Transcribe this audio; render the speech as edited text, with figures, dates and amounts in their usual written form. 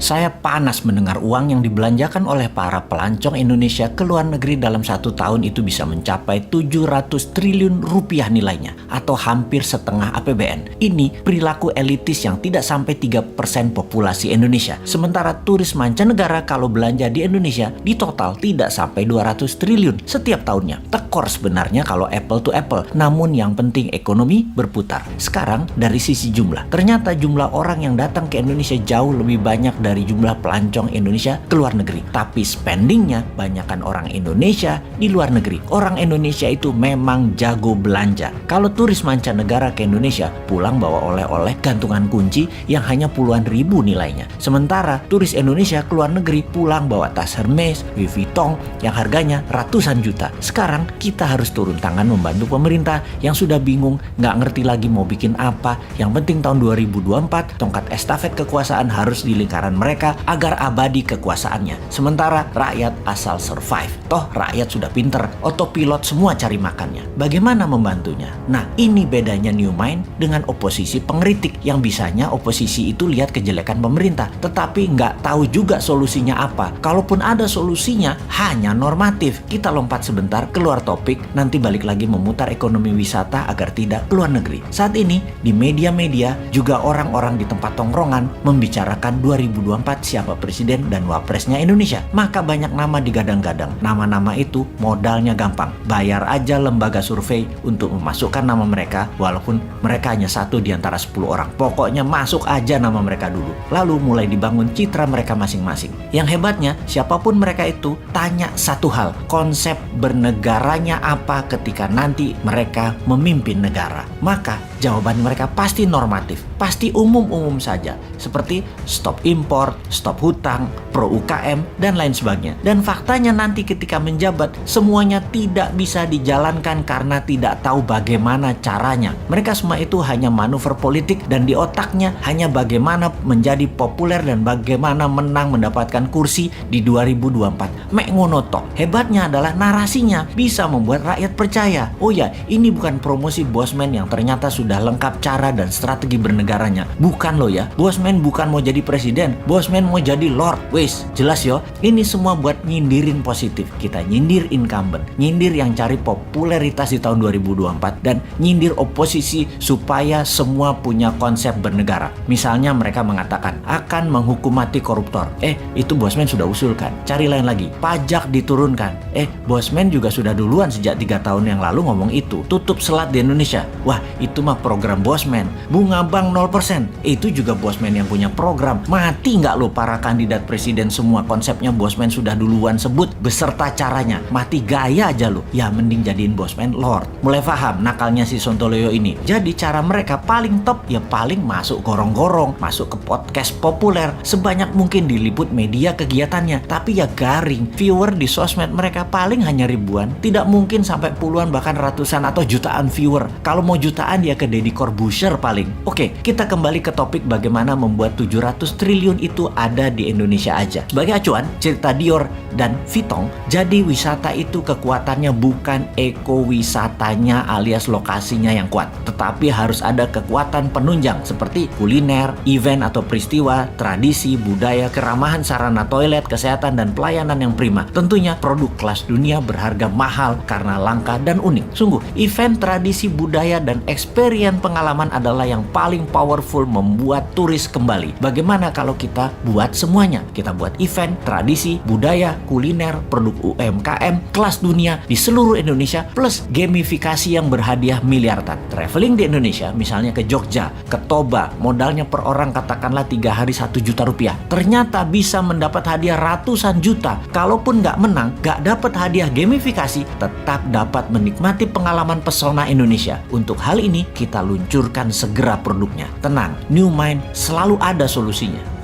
Saya panas mendengar uang yang dibelanjakan oleh para pelancong Indonesia ke luar negeri dalam 1 tahun itu bisa mencapai 700 triliun rupiah nilainya, atau hampir setengah APBN. Ini perilaku elitis yang tidak sampai 3% populasi Indonesia. Sementara turis mancanegara kalau belanja di Indonesia di total tidak sampai 200 triliun setiap tahunnya. Tekor sebenarnya kalau apple to apple, namun yang penting ekonomi berputar. Sekarang dari sisi jumlah, ternyata jumlah orang yang datang ke Indonesia jauh lebih banyak dari jumlah pelancong Indonesia ke luar negeri. Tapi spendingnya banyakkan orang Indonesia di luar negeri. Orang Indonesia itu memang jago belanja. Kalau turis mancanegara ke Indonesia pulang bawa oleh-oleh gantungan kunci yang hanya puluhan ribu nilainya. Sementara turis Indonesia ke luar negeri pulang bawa tas Hermes, Louis Vuitton yang harganya ratusan juta. Sekarang kita harus turun tangan membantu pemerintah yang sudah bingung, nggak ngerti lagi mau bikin apa. Yang penting tahun 2024 tongkat estafet kekuasaan harus di lingkaran mereka agar abadi kekuasaannya. Sementara rakyat asal survive. Toh rakyat sudah pinter, otopilot semua cari makannya. Bagaimana membantunya? Nah, ini bedanya New Mind dengan oposisi pengkritik yang bisanya oposisi itu lihat kejelekan pemerintah, tetapi nggak tahu juga solusinya apa. Kalaupun ada solusinya, hanya normatif. Kita lompat sebentar keluar topik, nanti balik lagi memutar ekonomi wisata agar tidak keluar negeri. Saat ini di media-media juga orang-orang di tempat tongkrongan membicarakan 2024 siapa presiden dan wapresnya Indonesia. Maka banyak nama digadang-gadang. Nama-nama itu modalnya gampang. Bayar aja lembaga survei untuk memasukkan nama mereka, walaupun mereka hanya 1 di antara 10 orang. Pokoknya masuk aja nama mereka dulu. Lalu mulai dibangun citra mereka masing-masing. Yang hebatnya, siapapun mereka itu, tanya satu hal. Konsep bernegaranya apa ketika nanti mereka memimpin negara? Maka jawaban mereka pasti normatif, pasti umum-umum saja, seperti stop import, stop hutang, pro UKM, dan lain sebagainya. Dan faktanya nanti ketika menjabat, semuanya tidak bisa dijalankan karena tidak tahu bagaimana caranya. Mereka semua itu hanya manuver politik dan di otaknya hanya bagaimana menjadi populer dan bagaimana menang mendapatkan kursi di 2024. Mek ngono tok. Hebatnya adalah narasinya bisa membuat rakyat percaya. Oh ya, ini bukan promosi Bosman yang ternyata sudah lengkap cara dan strategi bernegaranya. Bukan loh ya. Bosman bukan mau jadi presiden. Bosman mau jadi lord. Wes, jelas yo. Ini semua buat nyindirin positif. Kita nyindir incumbent, nyindir yang cari popularitas di tahun 2024 dan nyindir oposisi supaya semua punya konsep bernegara. Misalnya mereka mengatakan akan menghukum mati koruptor. Itu Bosman sudah usulkan. Cari lain lagi. Pajak diturunkan. Bosman juga sudah duluan sejak 3 tahun yang lalu ngomong itu. Tutup selat di Indonesia. Wah, itu mah program Bosman. Bunga bank 0%. Itu juga Bosman yang punya program. Mati nggak lo para kandidat presiden semua? Konsepnya Bosman sudah duluan sebut beserta caranya. Mati gaya aja lo. Ya mending jadiin Bosman lord. Mulai paham nakalnya si Sontoloyo ini. Jadi cara mereka paling top ya paling masuk gorong-gorong, masuk ke podcast populer, sebanyak mungkin diliput media kegiatannya. Tapi ya garing. Viewer di sosmed mereka paling hanya ribuan. Tidak mungkin sampai puluhan bahkan ratusan atau jutaan viewer. Kalau mau jutaan ya ke Deddy Corbuzier paling. Oke, kita kembali ke topik bagaimana membuat 700 triliun itu ada di Indonesia aja. Sebagai acuan, cerita Dior dan Vuitton, jadi wisata itu kekuatannya bukan ekowisatanya alias lokasinya yang kuat, tetapi harus ada kekuatan penunjang seperti kuliner, event atau peristiwa, tradisi, budaya, keramahan sarana toilet, kesehatan, dan pelayanan yang prima. Tentunya produk kelas dunia berharga mahal karena langka dan unik. Sungguh, event, tradisi, budaya, dan experience pengalaman adalah yang paling powerful membuat turis kembali. Bagaimana kalau kita buat semuanya? Kita buat event, tradisi, budaya, kuliner, produk UMKM, kelas dunia di seluruh Indonesia, plus gamifikasi yang berhadiah miliaran. Traveling di Indonesia, misalnya ke Jogja, ke Toba, modalnya per orang katakanlah 3 hari 1 juta rupiah. Ternyata bisa mendapat hadiah ratusan juta. Kalaupun nggak menang, nggak dapat hadiah gamifikasi, tetap dapat menikmati pengalaman pesona Indonesia. Untuk hal ini, kita luncurkan segera produknya. Tenang, New Mind selalu ada solusinya.